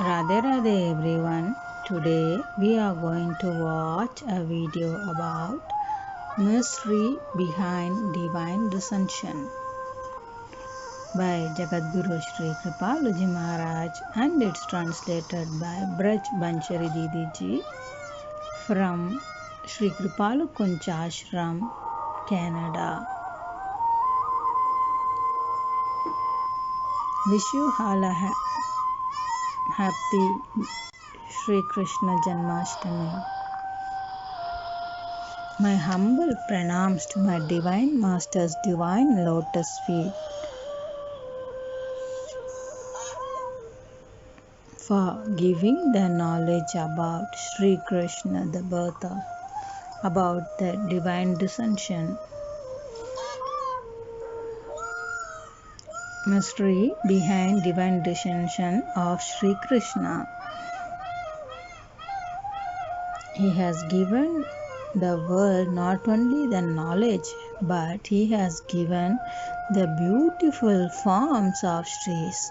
Radhe Radhe everyone. Today we are going to watch a video about mystery behind divine descension by Jagadguru Sri Kripaluji Maharaj, and it's translated by Braj Banchari Didi ji from Sri Kripalu Kunch Ashram, Canada. Wish you all a happy Sri Krishna Janmashtami. My humble pranams to my Divine Master's divine lotus feet for giving the knowledge about Sri Krishna, the birth of, about the divine descension. Mystery behind divine descension of Sri Krishna. He has given the world not only the knowledge, but he has given the beautiful forms of Sris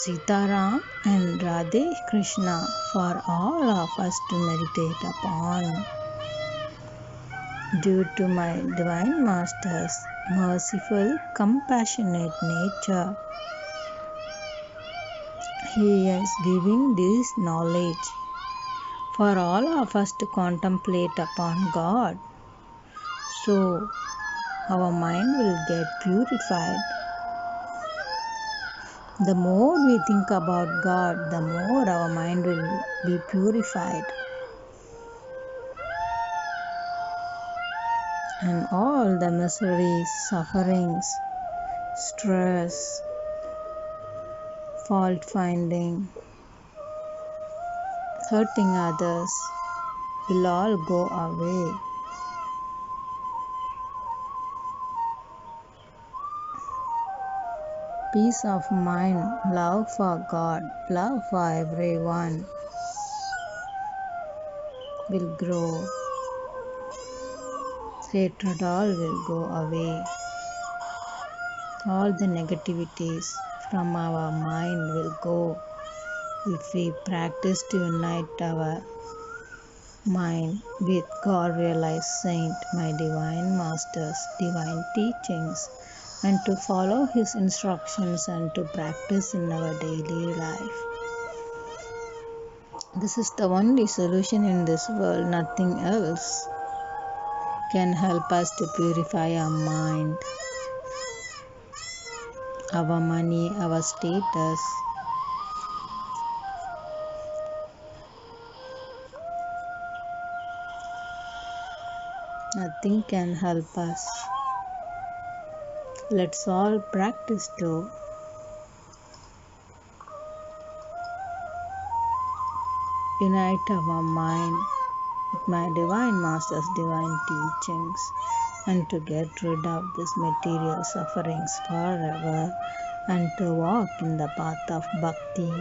Sitaram and Radhe Krishna for all of us to meditate upon. Due to my Divine Master's merciful, compassionate nature, he is giving this knowledge for all of us to contemplate upon God, so our mind will get purified. The more we think about God, the more our mind will be purified. And all the miseries, sufferings, stress, fault finding, hurting others will all go away. Peace of mind, love for God, love for everyone will grow. Hatred all will go away. All the negativities from our mind will go if we practice to unite our mind with God realized saint, my Divine Master's divine teachings, and to follow his instructions and to practice in our daily life. This is the only solution in this world. Nothing else can help us to purify our mind, our money, our status. Nothing can help us. Let's all practice to unite our mind with my Divine Master's divine teachings and to get rid of these material sufferings forever and to walk in the path of bhakti.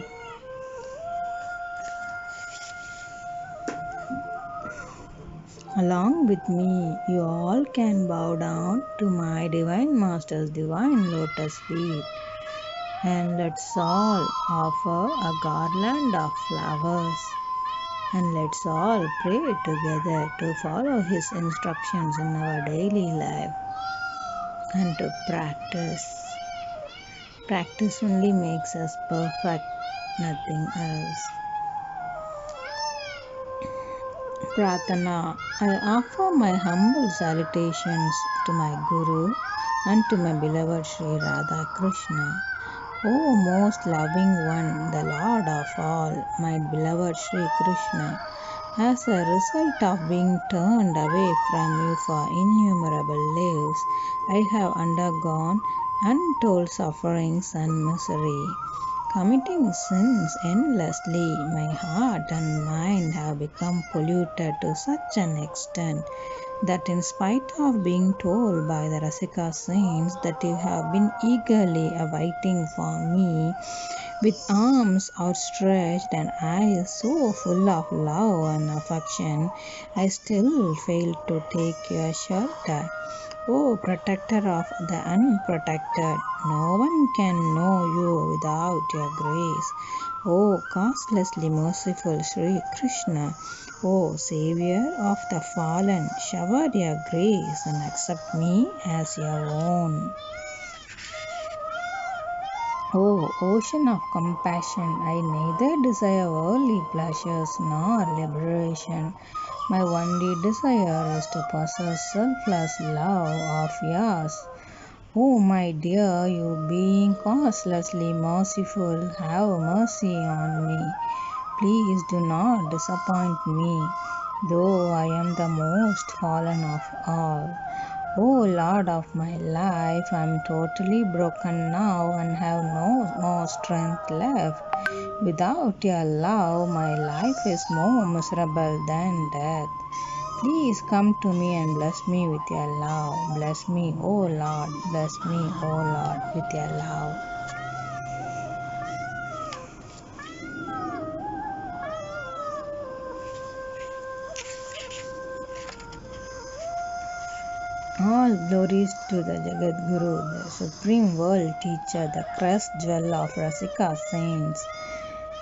Along with me, you all can bow down to my Divine Master's divine lotus feet, and let's all offer a garland of flowers, and let's all pray together to follow his instructions in our daily life and to practice. Practice only makes us perfect, nothing else. Pratana. I offer my humble salutations to my Guru and to my beloved Sri Radha Krishna. O most loving one, the Lord of all, my beloved Sri Krishna, as a result of being turned away from you for innumerable lives, I have undergone untold sufferings and misery. Committing sins endlessly, my heart and mind have become polluted to such an extent that in spite of being told by the Rasika saints that you have been eagerly awaiting for me with arms outstretched and eyes so full of love and affection, I still failed to take your shelter. O protector of the unprotected, no one can know you without your grace. O causelessly merciful Sri Krishna, O Savior of the fallen, shower your grace and accept me as your own. O ocean of compassion, I neither desire worldly pleasures nor liberation. My only desire is to possess selfless love of yours. Oh, my dear, you being causelessly merciful, have mercy on me. Please do not disappoint me, though I am the most fallen of all. Oh Lord of my life, I am totally broken now and have no more strength left. Without your love, my life is more miserable than death. Please come to me and bless me with your love. Bless me, O Lord. Bless me, O Lord, with your love. All glories to the Jagat Guru, the supreme world teacher, the crest jewel of Rasika saints.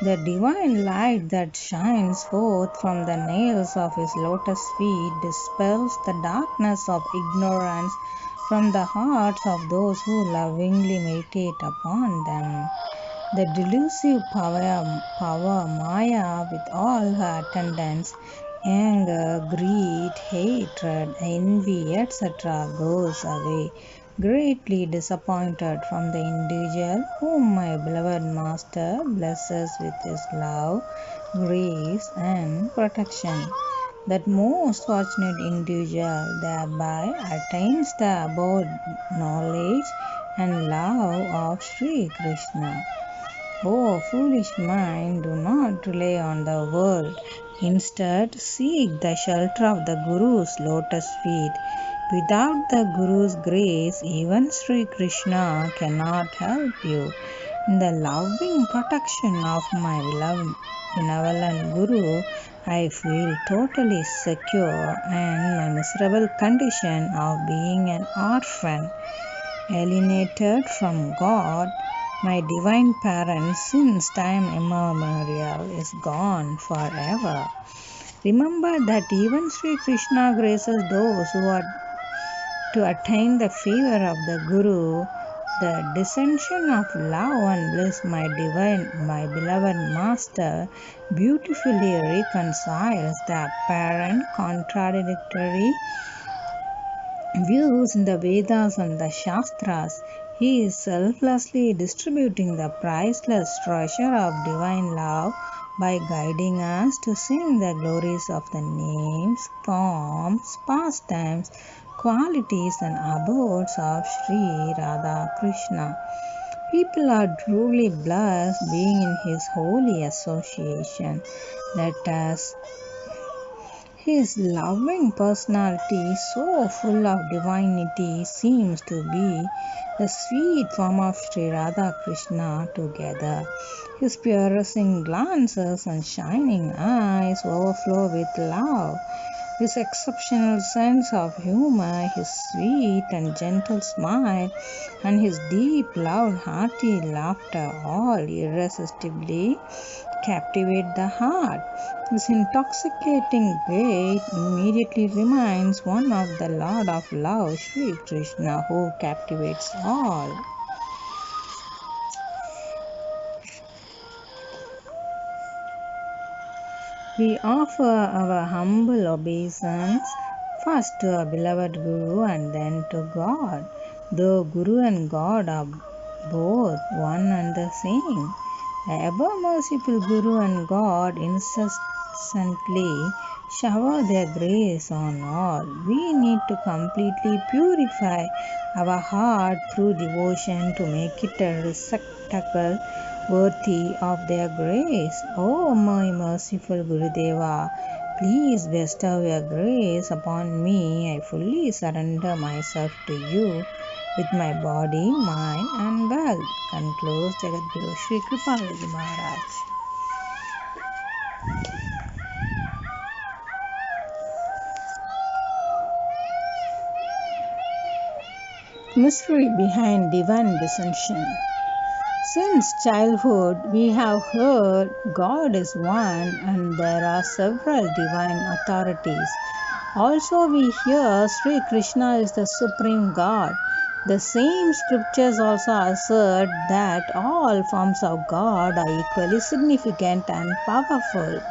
The divine light that shines forth from the nails of his lotus feet dispels the darkness of ignorance from the hearts of those who lovingly meditate upon them. The delusive power Maya, with all her attendants, anger, greed, hatred, envy, etc., goes away, greatly disappointed from the individual whom my beloved Master blesses with his love, grace, and protection. That most fortunate individual thereby attains the abode knowledge and love of Sri Krishna. O foolish mind, do not rely on the world. Instead, seek the shelter of the Guru's lotus feet. Without the Guru's grace, even Sri Krishna cannot help you. In the loving protection of my benevolent Guru, I feel totally secure, and my miserable condition of being an orphan, alienated from God, my divine parent, since time immemorial, is gone forever. Remember that even Sri Krishna graces those who are to attain the favor of the Guru. The dissension of love and bliss, my beloved Master, beautifully reconciles the apparent contradictory views in the Vedas and the Shastras. He is selflessly distributing the priceless treasure of divine love by guiding us to sing the glories of the names, forms, pastimes, qualities, and abodes of Sri Radha Krishna. People are truly blessed being in his holy association. Let us his loving personality, so full of divinity, seems to be the sweet form of Sri Radha Krishna together. His piercing glances and shining eyes overflow with love. His exceptional sense of humor, his sweet and gentle smile, and his deep, loud, hearty laughter all irresistibly captivate the heart. His intoxicating gait immediately reminds one of the Lord of Love, Sri Krishna, who captivates all. We offer our humble obeisance first to our beloved Guru and then to God, though Guru and God are both one and the same. The ever merciful Guru and God incessantly shower their grace on all. We need to completely purify our heart through devotion to make it a receptacle worthy of their grace. O my merciful Gurudeva, please bestow your grace upon me. I fully surrender myself to you with my body, mind, and wealth. Concludes Jagadguru Sri Kripalaji Maharaj. Mystery behind divine descension. Since childhood, we have heard God is one and there are several divine authorities. Also, we hear Sri Krishna is the supreme God. The same scriptures also assert that all forms of God are equally significant and powerful.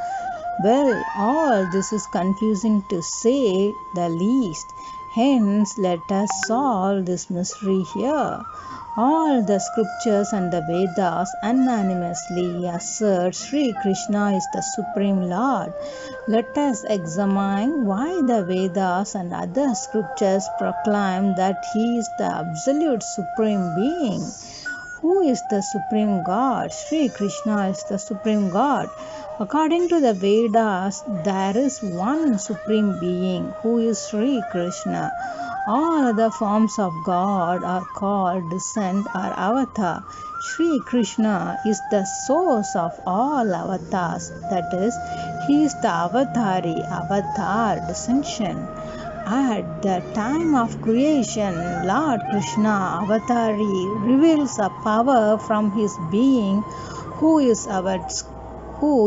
Well, all this is confusing to say the least. Hence, let us solve this mystery here. All the scriptures and the Vedas unanimously assert Sri Krishna is the Supreme Lord. Let us examine why the Vedas and other scriptures proclaim that He is the absolute Supreme Being. Who is the Supreme God? Sri Krishna is the Supreme God. According to the Vedas, there is one Supreme Being who is Sri Krishna. All other forms of God are called descent or avatar. Sri Krishna is the source of all avatars, that is, he is the avatar descension. At the time of creation, Lord Krishna Avatari reveals a power from his being who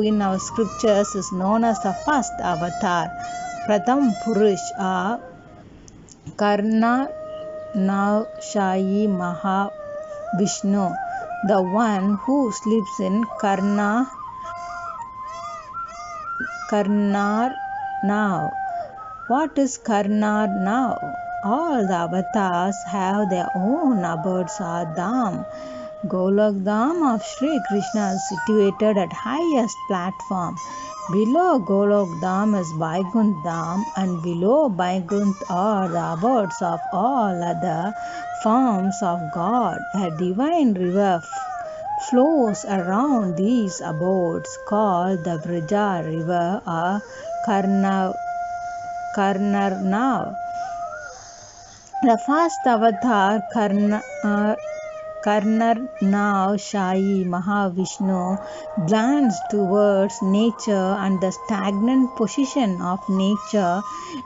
in our scriptures is known as the first avatar, Pratham Purush or Karna Navshayi Mahavishnu, the one who sleeps in Karnar Nav. What is Karnar now? All the avatars have their own abodes or dham. Golok Dham of Sri Krishna is situated at highest platform. Below Golok Dham is Vaikuntha Dham, and below Vaikuntha are the abodes of all other forms of God. A divine river flows around these abodes called the Vraja river or Karnarnav. The first avatar, Karnarnav Shahi Mahavishnu, glanced towards nature and the stagnant position of nature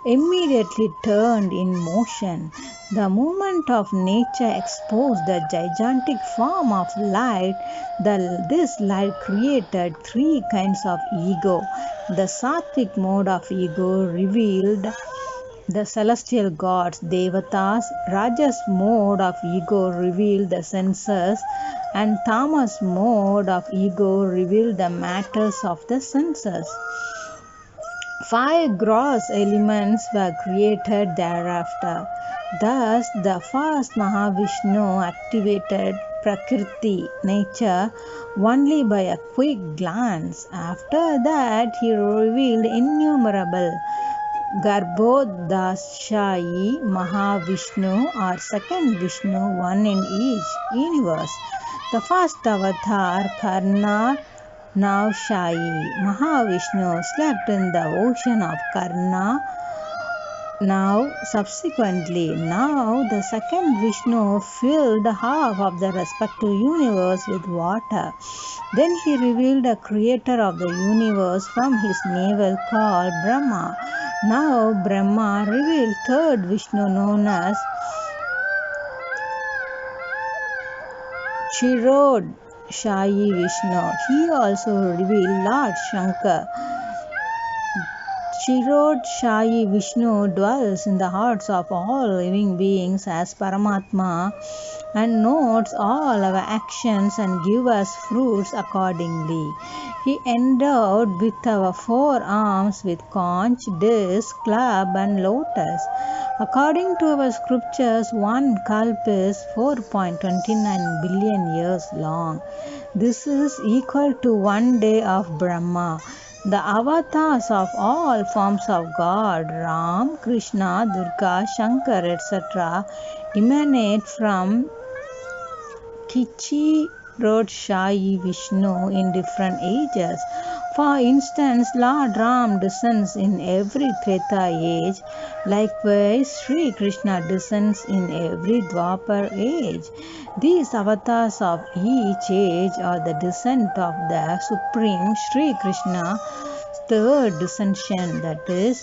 immediately turned in motion. The movement of nature exposed the gigantic form of light. This light created three kinds of ego. The sattvic mode of ego revealed the celestial gods, Devatas. Rajas mode of ego revealed the senses, and Tamas mode of ego revealed the matters of the senses. 5 gross elements were created thereafter. Thus, the first Mahavishnu activated Prakriti, nature, only by a quick glance. After that, he revealed innumerable Garbhodashayi Mahavishnu or second Vishnu, one in each universe. The first avatar, Karna Navshayi Mahavishnu, slept in the ocean of Karna. Subsequently, the second Vishnu filled half of the respective universe with water. Then he revealed a creator of the universe from his navel called Brahma. Now Brahma revealed third Vishnu known as Chirod Shayi Vishnu. He also revealed Lord Shankar. Chirod Shayi Vishnu dwells in the hearts of all living beings as Paramatma and notes all our actions and gives us fruits accordingly. He endowed with our 4 arms with conch, disc, club and lotus. According to our scriptures, one kalp is 4.29 billion years long. This is equal to 1 day of Brahma. The avatars of all forms of God, Ram, Krishna, Durga, Shankar, etc., emanate from Kichirodshayi Vishnu in different ages. For instance, Lord Ram descends in every Treta age. Likewise, Sri Krishna descends in every Dwapar age. These avatars of each age are the descent of the Supreme Sri Krishna's third descension, that is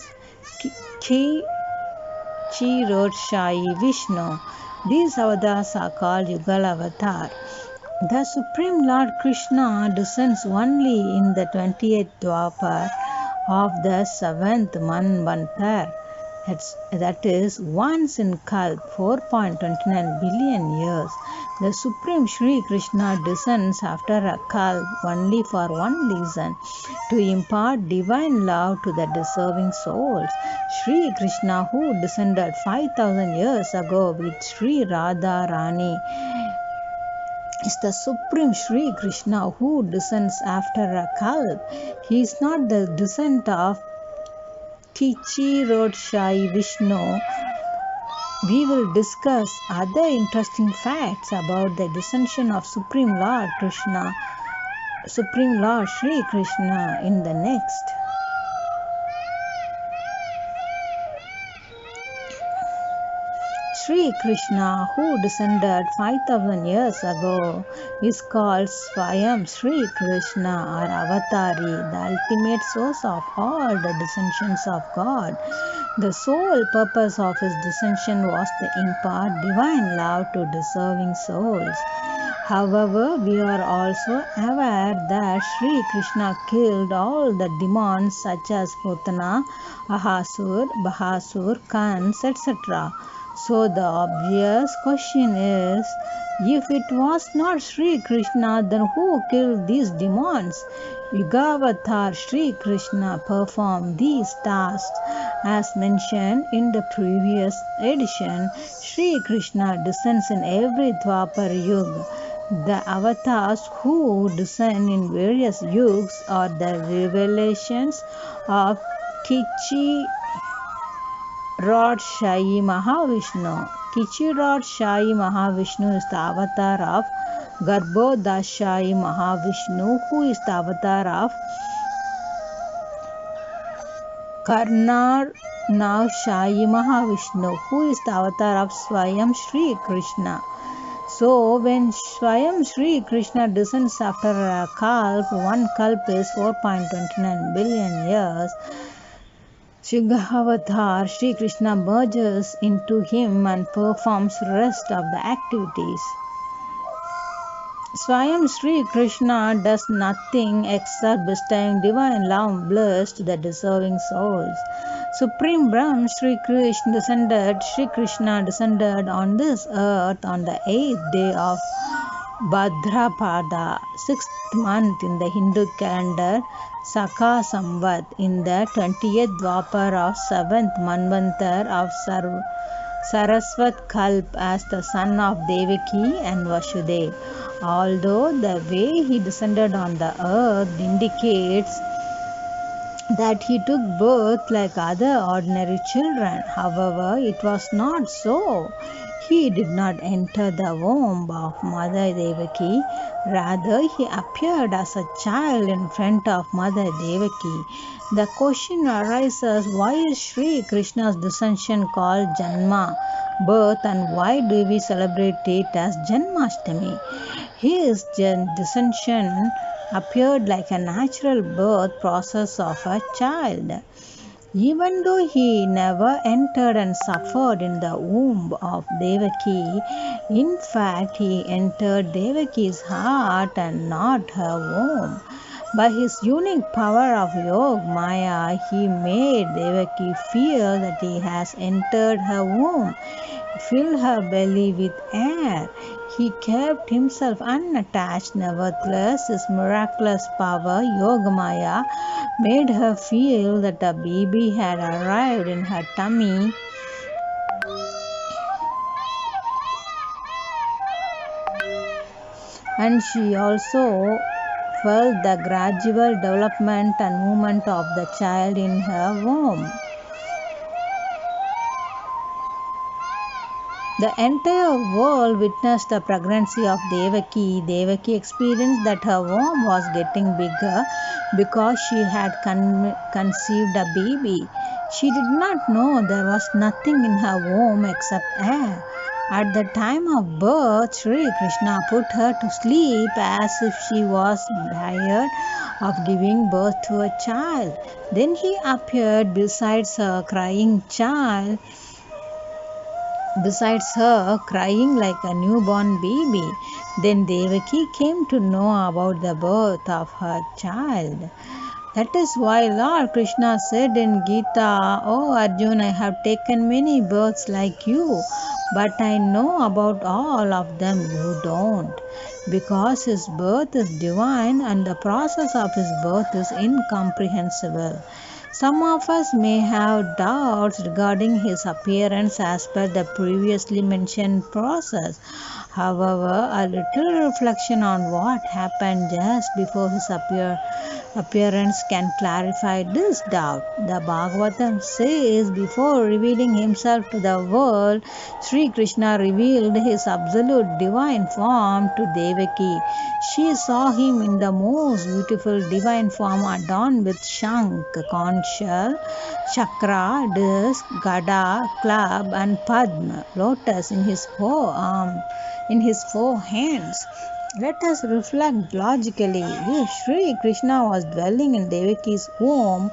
Chirodshayi Vishnu. These avatars are called Yugal Avatar. The Supreme Lord Krishna descends only in the 20th Dwapar of the 7th Manvantar, that is once in Kalp, 4.29 billion years. The Supreme Sri Krishna descends after a Kalp only for one reason, to impart divine love to the deserving souls. Sri Krishna, who descended 5000 years ago with Sri Radha Rani, is the Supreme Sri Krishna who descends after a Kalp. He is not the descent of Kichirodshai Vishnu. We will discuss other interesting facts about the descension of Supreme Lord Sri Krishna in the next. Sri Krishna, who descended 5000 years ago, is called Swayam Sri Krishna or Avatari, the ultimate source of all the descensions of God. The sole purpose of his descension was to impart divine love to deserving souls. However, we are also aware that Sri Krishna killed all the demons such as Putana, Ahasur, Bahasur, Kans, etc. So the obvious question is, if it was not Sri Krishna, then who killed these demons? Yugavatar Sri Krishna performed these tasks. As mentioned in the previous edition, Sri Krishna descends in every Dwapar Yuga. The avatars who descend in various yugas are the revelations of Kichirodshai Mahavishnu. Kichirodshai Mahavishnu is the avatar of Garbhodashai Mahavishnu, who is the avatar of Karnarnavshai Mahavishnu, who is the avatar of Swayam Sri Krishna. So, when Swayam Sri Krishna descends after a kalp, one kalp is 4.29 billion years, Shugavatar Sri Krishna merges into him and performs rest of the activities. Swayam Sri Krishna does nothing except bestowing divine love and bliss to the deserving souls. Supreme Brahm Sri Krishna descended on this earth on the 8th day of Bhadrapada, 6th month in the Hindu calendar, Saka Samvat, in the 20th Dwapar of 7th Manvantar of Saraswat Kalp as the son of Devaki and Vasudev. Although the way he descended on the earth indicates that he took birth like other ordinary children, however, it was not so. He did not enter the womb of Mother Devaki. Rather, he appeared as a child in front of Mother Devaki. The question arises, why is Sri Krishna's descension called Janma, birth, and why do we celebrate it as Janmashtami? His descension appeared like a natural birth process of a child. Even though he never entered and suffered in the womb of Devaki, in fact he entered Devaki's heart and not her womb. By his unique power of Yog Maya, he made Devaki feel that he has entered her womb, filled her belly with air. He kept himself unattached. Nevertheless, his miraculous power, Yogamaya, made her feel that a baby had arrived in her tummy. And she also felt the gradual development and movement of the child in her womb. The entire world witnessed the pregnancy of Devaki. Devaki experienced that her womb was getting bigger because she had conceived a baby. She did not know there was nothing in her womb except air. At the time of birth, Sri Krishna put her to sleep as if she was tired of giving birth to a child. Then he appeared beside her crying child. besides her crying like a newborn baby. Then Devaki came to know about the birth of her child. That is why Lord Krishna said in Gita, "O Arjuna, I have taken many births like you, but I know about all of them you don't." Because his birth is divine and the process of his birth is incomprehensible. Some of us may have doubts regarding his appearance as per the previously mentioned process. However, a little reflection on what happened just before his appearance can clarify this doubt. The Bhagavatam says, before revealing himself to the world, Sri Krishna revealed his absolute divine form to Devaki. She saw him in the most beautiful divine form adorned with shank, conch shell, chakra, disc, gada, club, and padma, lotus in his four hands. Let us reflect logically. If Sri Krishna was dwelling in Devaki's womb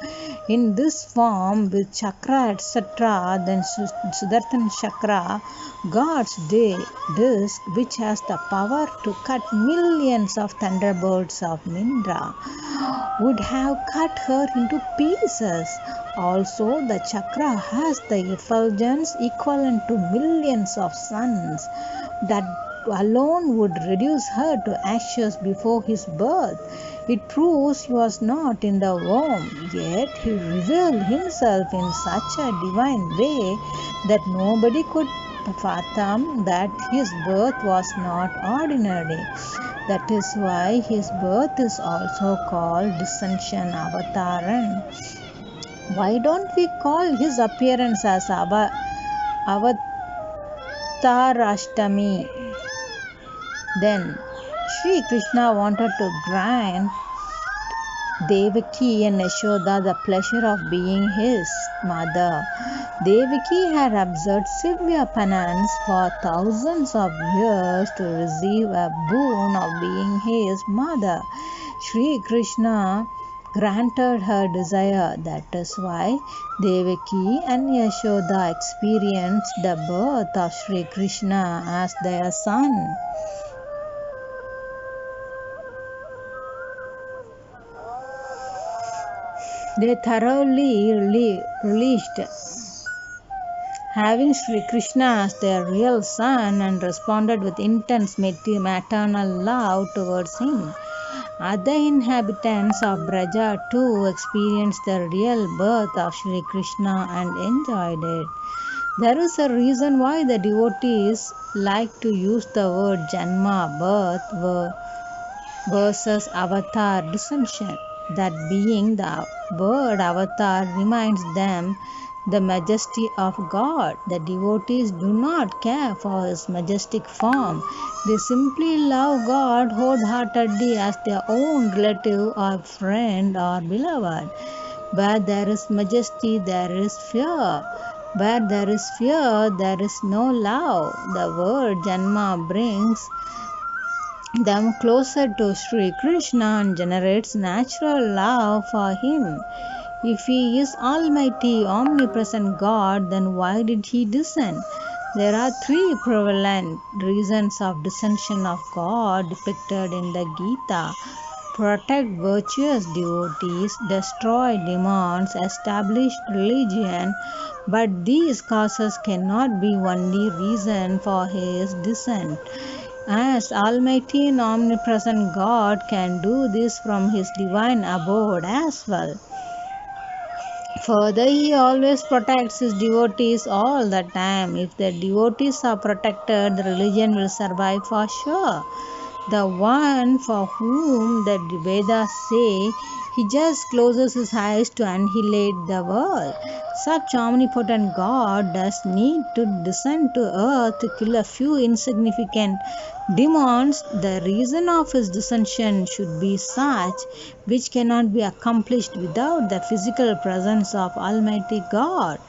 in this form with chakra etc., then Sudarshan chakra, God's disc, which has the power to cut millions of thunderbolts of Mindra, would have cut her into pieces. Also, the chakra has the effulgence equivalent to millions of suns that alone would reduce her to ashes before his birth. It proves he was not in the womb, yet he revealed himself in such a divine way that nobody could fathom that his birth was not ordinary. That is why his birth is also called Descension Avataran. Why don't we call his appearance as Avatarashtami? Then Sri Krishna wanted to grant Devaki and Yashoda the pleasure of being his mother. Devaki had observed severe penance for thousands of years to receive a boon of being his mother. Sri Krishna granted her desire. That is why Devaki and Yashoda experienced the birth of Sri Krishna as their son. They thoroughly relished having Sri Krishna as their real son and responded with intense maternal love towards him. Other inhabitants of Braja too experienced the real birth of Sri Krishna and enjoyed it. There is a reason why the devotees like to use the word Janma, birth, versus avatar, descension. That being the word avatar reminds them the majesty of God. The devotees do not care for his majestic form. They simply love God wholeheartedly as their own relative or friend or beloved. Where there is majesty, there is fear. Where there is fear, there is no love. The word Janma brings them closer to Sri Krishna and generates natural love for him. If he is Almighty, omnipresent God, then why did he descend? There are three prevalent reasons of descension of God depicted in the Gita: protect virtuous devotees, destroy demons, establish religion. But these causes cannot be only reason for his descent, as Almighty and omnipresent God can do this from his divine abode as well. Further, he always protects his devotees all the time. If the devotees are protected, the religion will survive for sure. The one for whom the Vedas say he just closes his eyes to annihilate the world. Such omnipotent God does need to descend to earth to kill a few insignificant demons. The reason of his descension should be such which cannot be accomplished without the physical presence of Almighty God.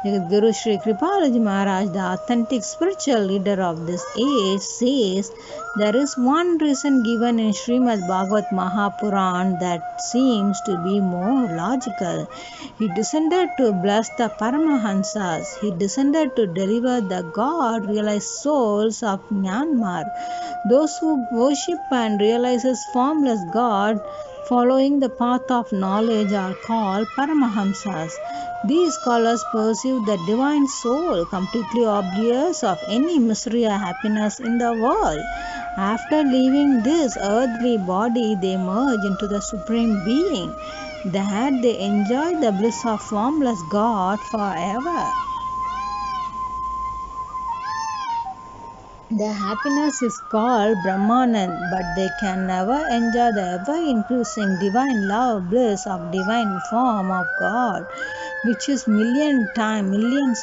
Guru Sri Kripalaji Maharaj, the authentic spiritual leader of this age, says there is one reason given in Srimad Bhagavat Mahapuran that seems to be more logical. He descended to bless the Paramahansas. He descended to deliver the God realized souls of Myanmar. Those who worship and realizes formless God following the path of knowledge are called Paramahamsas. These scholars perceive the divine soul completely oblivious of any misery or happiness in the world. After leaving this earthly body, they merge into the Supreme Being. That they enjoy the bliss of formless God forever. Their happiness is called Brahmanand, but they can never enjoy the ever-increasing divine love bliss of divine form of God, which is millions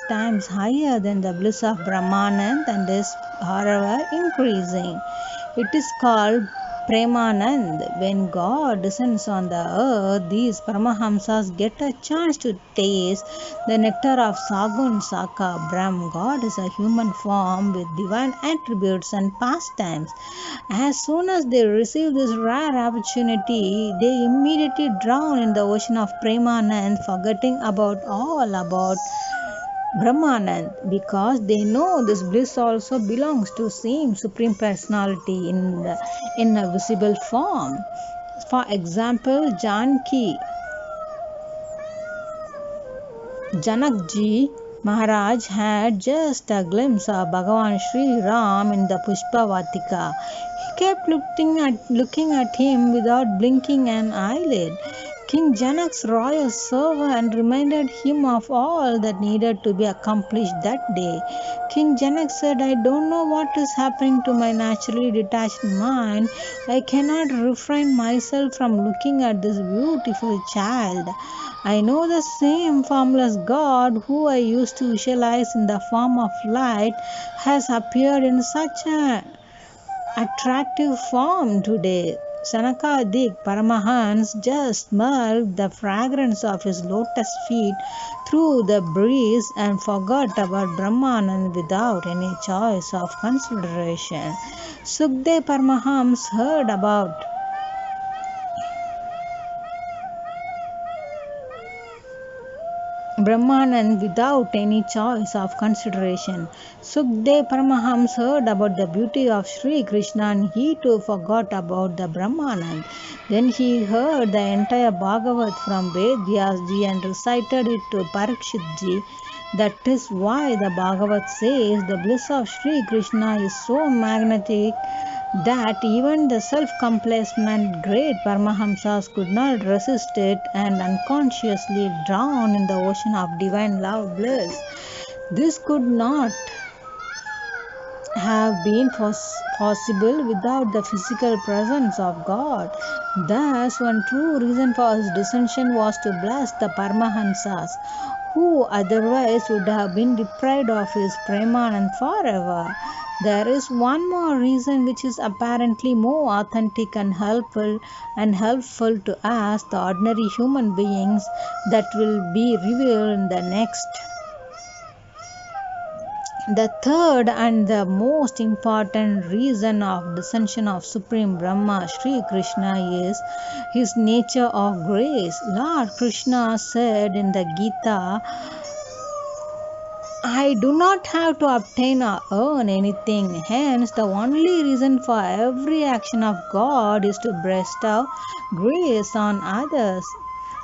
times higher than the bliss of Brahmanand and is forever increasing. It is called Premanand. When God descends on the earth, these Paramahamsas get a chance to taste the nectar of Sagun Saka Brahm. God is a human form with divine attributes and pastimes. As soon as they receive this rare opportunity, they immediately drown in the ocean of Premanand, forgetting all about Brahmanand, because they know this bliss also belongs to same Supreme Personality in a visible form. For example, Janakji Maharaj had just a glimpse of Bhagavan Sri Ram in the Pushpavatika. He kept looking at him without blinking an eyelid. King Janak's royal servant reminded him of all that needed to be accomplished that day. King Janak said, I don't know what is happening to my naturally detached mind. I cannot refrain myself from looking at this beautiful child. I know the same formless God who I used to visualize in the form of light has appeared in such an attractive form today. Sanakadik Paramahans just smelled the fragrance of his lotus feet through the breeze and forgot about Brahmanand without any choice of consideration. Sukdev Paramahams heard about Brahmanand without any choice of consideration. Sukdev Paramahams heard about the beauty of Sri Krishna and he too forgot about the Brahmanand. Then he heard the entire Bhagavat from Ved Vyasji and recited it to Parikshitji. That is why the Bhagavat says the bliss of Sri Krishna is so magnetic that even the self-complacent great Paramahamsas could not resist it and unconsciously drown in the ocean of divine love bliss. This could not have been possible without the physical presence of God. Thus, one true reason for his descension was to bless the Paramahamsas, who otherwise would have been deprived of his Premanand forever. There is one more reason which is apparently more authentic and helpful to us, the ordinary human beings, that will be revealed in the next. The third and the most important reason of descension of Supreme Brahma Sri Krishna is his nature of grace. Lord Krishna said in the Gita, I do not have to obtain or earn anything. Hence, the only reason for every action of God is to bestow grace on others.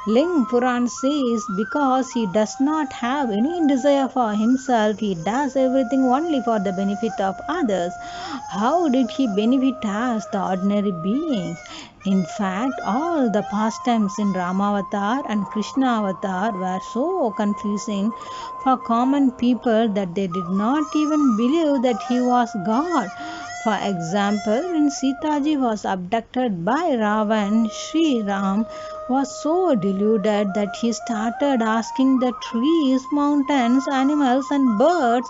Ling Puran says, because he does not have any desire for himself, he does everything only for the benefit of others. How did he benefit us, the ordinary beings? In fact, all the pastimes in Ramavatar and Krishna Avatar were so confusing for common people that they did not even believe that he was God. For example, when Sitaji was abducted by Ravan, Sri Ram was so deluded that he started asking the trees, mountains, animals, and birds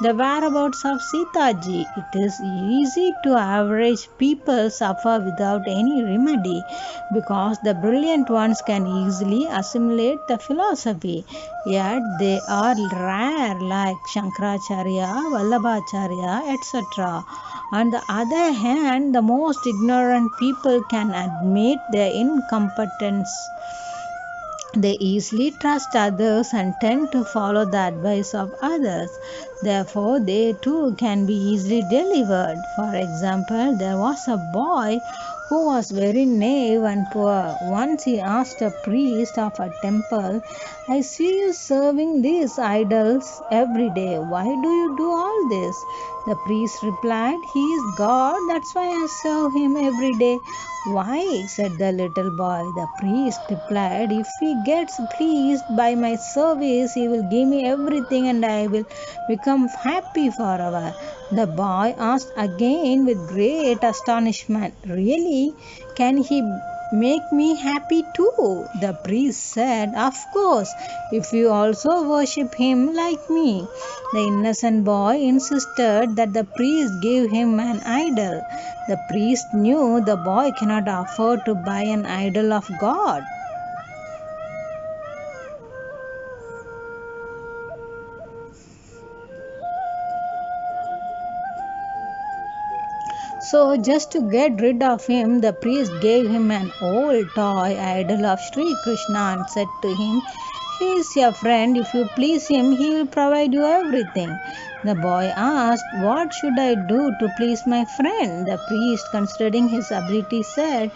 the whereabouts of Sitaji. It is easy to average people suffer without any remedy because the brilliant ones can easily assimilate the philosophy, yet they are rare like Shankaracharya, Vallabhacharya, etc. On the other hand, the most ignorant people can admit their incompetence. They easily trust others and tend to follow the advice of others. Therefore, they too can be easily delivered. For example, there was a boy who was very naive and poor. Once he asked a priest of a temple, I see you serving these idols every day. Why do you do all this? The priest replied, He is God, that's why I serve him every day. Why? Said the little boy. The priest replied, If he gets pleased by my service, he will give me everything and I will become happy forever. The boy asked again with great astonishment, Really? Can he make me happy too? The priest said, Of course, if you also worship him like me. The innocent boy insisted that the priest give him an idol. The priest knew the boy cannot afford to buy an idol of God. So, just to get rid of him, the priest gave him an old toy idol of Sri Krishna and said to him, He is your friend. If you please him, he will provide you everything. The boy asked, What should I do to please my friend? The priest, considering his ability, said,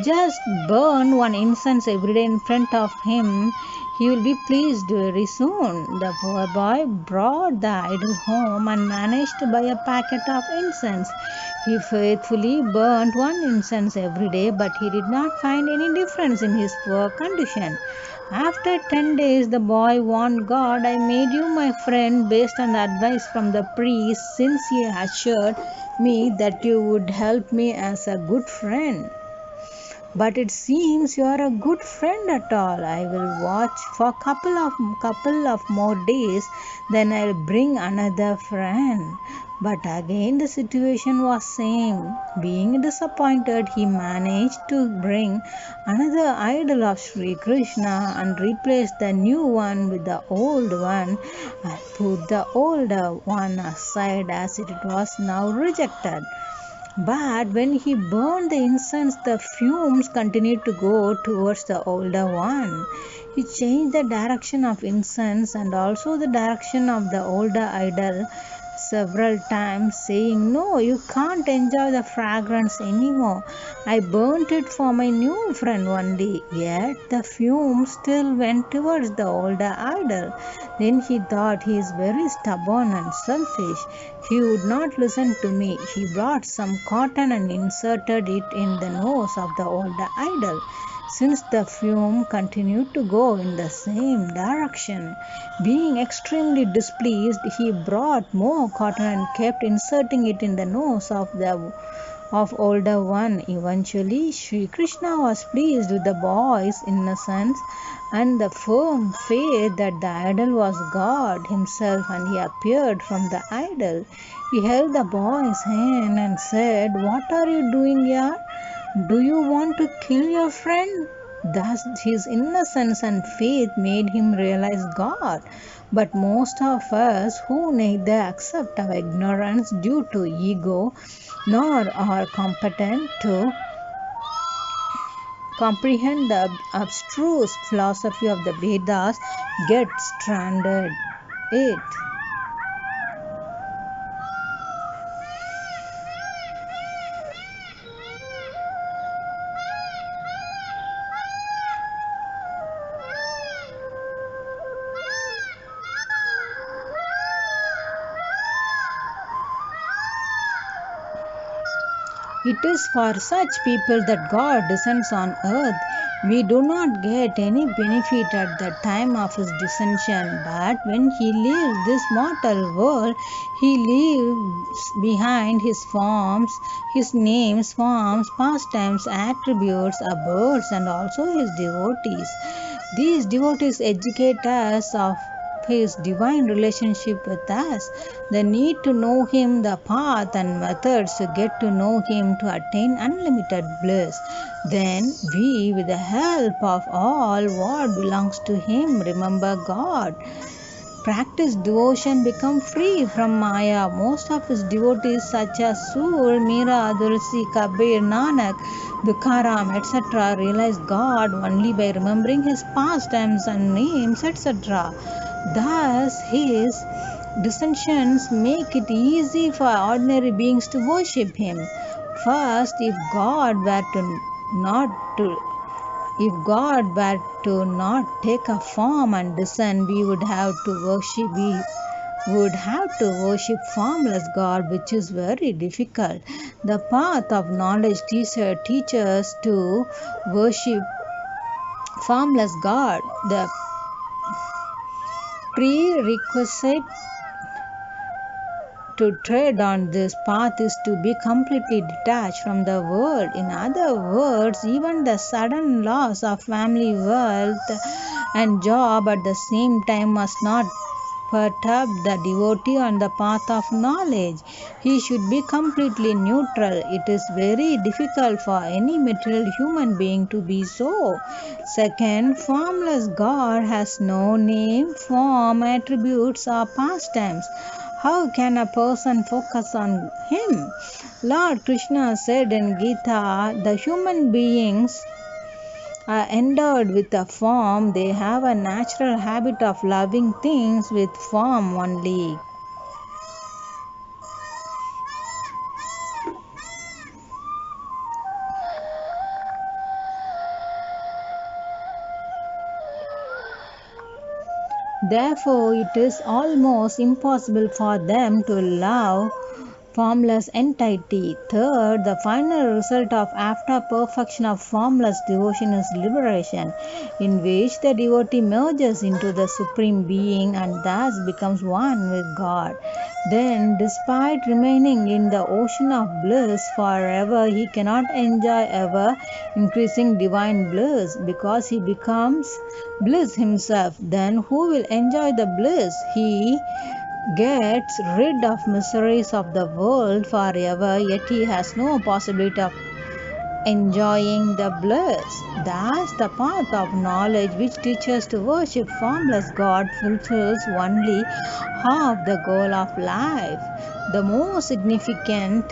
Just burn one incense every day in front of him. He will be pleased very soon. The poor boy brought the idol home and managed to buy a packet of incense. He faithfully burnt one incense every day, but he did not find any difference in his poor condition. After 10 days, the boy warned God, I made you my friend based on the advice from the priest, since he assured me that you would help me as a good friend. But it seems you are a good friend at all. I will watch for couple of more days, then I'll bring another friend. But again the situation was same. Being disappointed, he managed to bring another idol of Sri Krishna and replace the new one with the old one and put the older one aside as it was now rejected. But when he burned the incense, the fumes continued to go towards the older one. He changed the direction of incense and also the direction of the older idol several times, saying, No, you can't enjoy the fragrance anymore. I burnt it for my new friend only. Yet the fumes still went towards the older idol. Then he thought, He is very stubborn and selfish. He would not listen to me. He brought some cotton and inserted it in the nose of the older idol. Since the fume continued to go in the same direction, being extremely displeased, he brought more cotton and kept inserting it in the nose of older one. Eventually, Sri Krishna was pleased with the boy's innocence and the firm faith that the idol was God himself, and he appeared from the idol. He held the boy's hand and said, What are you doing here? Do you want to kill your friend? Thus, his innocence and faith made him realize God. But most of us who neither accept our ignorance due to ego nor are competent to comprehend the abstruse philosophy of the Vedas get stranded. 8. It is for such people that God descends on earth. We do not get any benefit at the time of his descension, but when he leaves this mortal world, he leaves behind his forms, his names, forms, pastimes, attributes, abodes, and also his devotees. These devotees educate us of his divine relationship with us, the need to know him, the path and methods to get to know him to attain unlimited bliss. Then we, with the help of all what belongs to him, remember God, practice devotion, become free from Maya. Most of his devotees, such as Sur, Mira, Dulci, Kabir, Nanak, Dukaram, etc., realize God only by remembering his pastimes and names, etc. Thus, his dissensions make it easy for ordinary beings to worship him. First, if God were to not take a form and descend, we would have to worship formless God, which is very difficult. The path of knowledge teaches to worship formless God. The prerequisite to tread on this path is to be completely detached from the world. In other words, even the sudden loss of family, wealth, and job at the same time must not perturb the devotee on the path of knowledge. He should be completely neutral. It is very difficult for any material human being to be so. Second, formless God has no name, form, attributes, or pastimes. How can a person focus on him? Lord Krishna said in Gita, the human beings are endowed with a form. They have a natural habit of loving things with form only. Therefore, it is almost impossible for them to love formless entity. Third, the final result of after perfection of formless devotion is liberation, in which the devotee merges into the Supreme Being and thus becomes one with God. Then, despite remaining in the ocean of bliss forever, he cannot enjoy ever increasing divine bliss because he becomes bliss himself. Then, who will enjoy the bliss? He gets rid of miseries of the world forever, yet he has no possibility of enjoying the bliss. Thus, the path of knowledge, which teaches to worship formless God, fulfills only half the goal of life. The most significant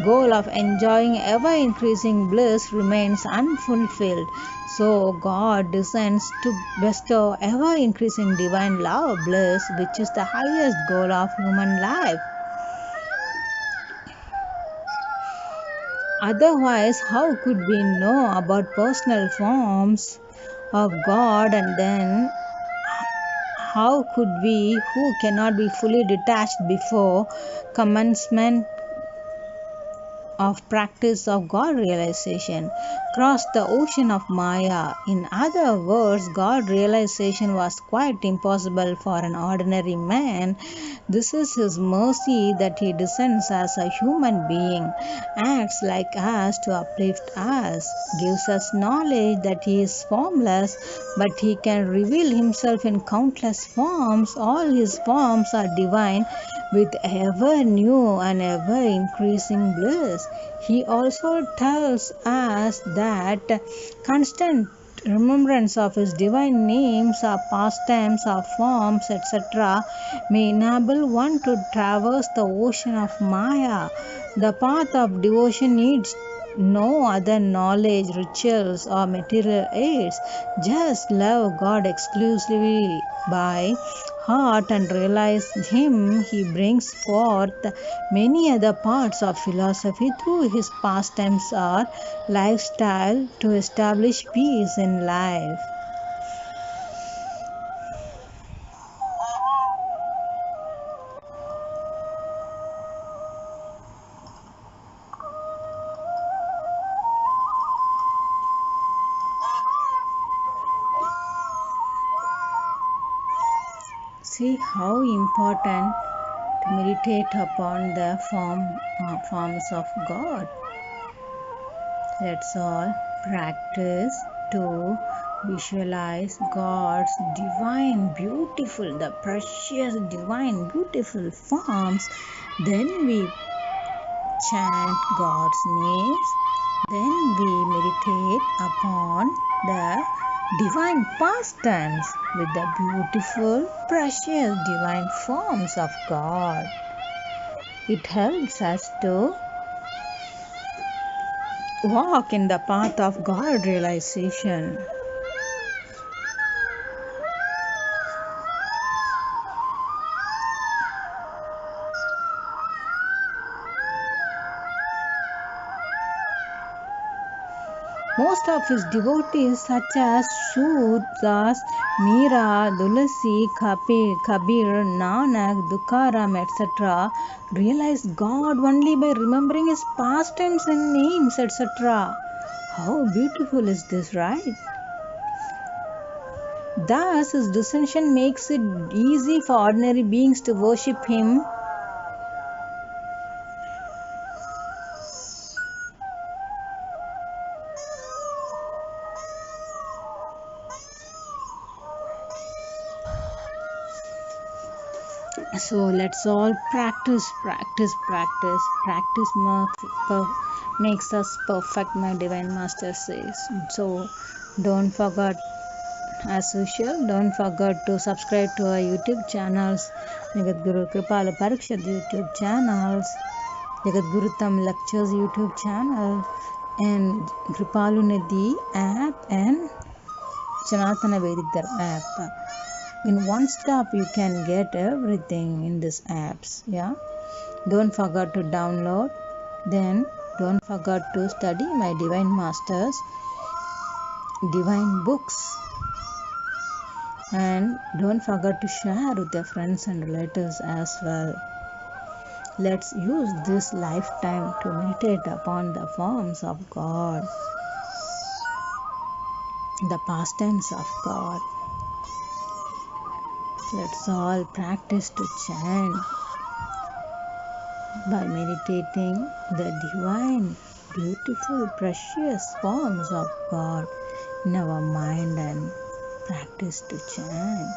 goal of enjoying ever increasing bliss remains unfulfilled. So God descends to bestow ever increasing divine love bliss, which is the highest goal of human life. Otherwise, how could we know about personal forms of God, and then how could we, who cannot be fully detached before commencement of practice of God realization, cross the ocean of Maya? In other words, God realization was quite impossible for an ordinary man. This is His mercy that He descends as a human being, acts like us to uplift us, gives us knowledge that He is formless, but He can reveal Himself in countless forms. All His forms are divine with ever new and ever increasing bliss. He also tells us that constant remembrance of his divine names or pastimes or forms, etc., may enable one to traverse the ocean of Maya. The path of devotion needs no other knowledge, rituals, or material aids. Just love God exclusively by heart and realize Him. He brings forth many other parts of philosophy through his pastimes or lifestyle to establish peace in life. See how important to meditate upon the forms of God. Let's all practice to visualize God's divine, beautiful, the precious, divine, beautiful forms. Then we chant God's names. Then we meditate upon the divine pastimes with the beautiful, precious, divine forms of God. It helps us to walk in the path of God realization. Most of his devotees such as Sud Das, Meera, Tulsi, Kabir, Nanak, Tukaram, etc. realize God only by remembering his pastimes and names, etc. How beautiful is this, right? Thus, his descension makes it easy for ordinary beings to worship him. So let's all practice. Practice makes us perfect, my divine master says. So don't forget, as usual, don't forget to subscribe to our YouTube channels, Jagat Guru Kripalu Parikshat YouTube channels, Jagat Guru Tam Lectures YouTube channel, and Kripalu Nidhi app and Sanatana Vedic Dharma app. In one stop you can get everything in these apps. Yeah, don't forget to download. Then don't forget to study my divine masters divine books, and don't forget to share with your friends and relatives as well. Let's use this lifetime to meditate upon the forms of God, the pastimes of God. Let's all practice to chant by meditating the divine, beautiful, precious forms of God in our mind and practice to chant.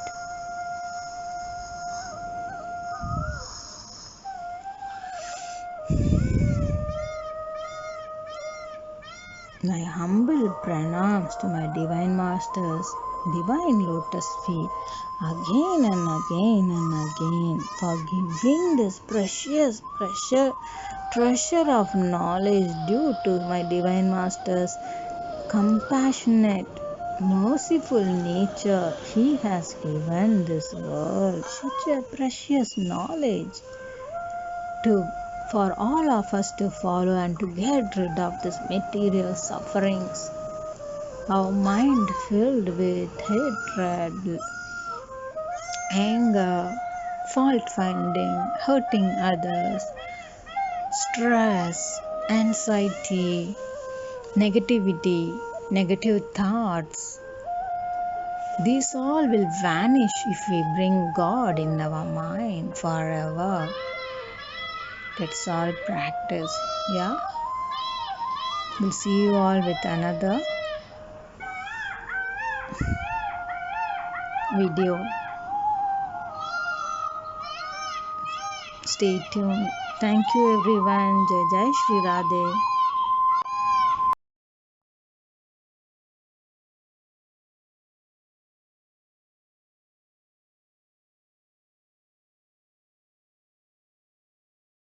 My humble pranams to my divine masters, divine lotus feet, again and again and again, for giving this precious treasure of knowledge due to my divine masters' compassionate, merciful nature. He has given this world such a precious knowledge for all of us to follow and to get rid of this material sufferings. Our mind filled with hatred, anger, fault finding, hurting others, stress, anxiety, negativity, negative thoughts. These all will vanish if we bring God in our mind forever. Let's all practice. Yeah. We'll see you all with another video. Stay tuned. Thank you everyone. Jai Jai Shri Radhe.